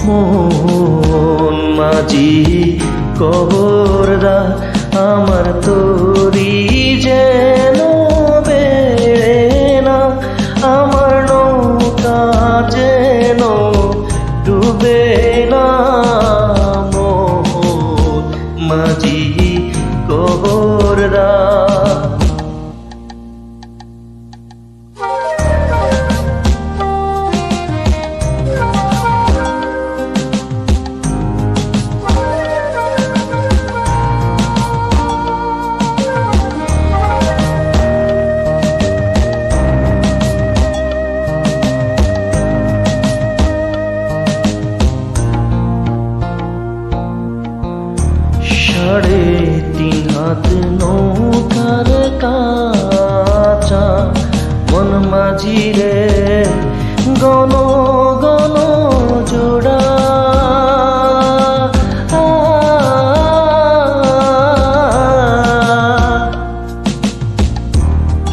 মন মাঝি কবরদা আমার তোরি যেন বেড়ে না, আমার নৌকা যেন ডুবে না। মন মাঝি কবরদা সাড়ে তিন হাত নৌকার কাঁচা মন মাঝি রে গণ গণ জোড়া।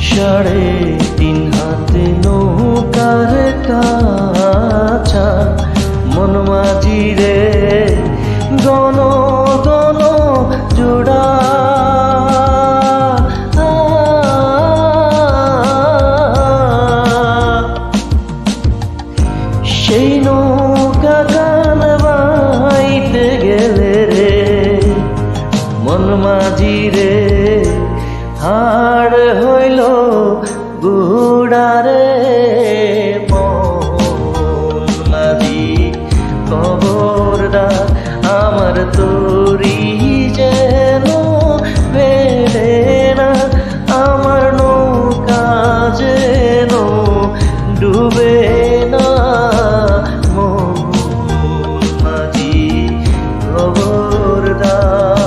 সাড়ে তিন হাত নৌকার কাঁচা মন মাঝি রে গণ গণ জোড়া। সেই নৌকা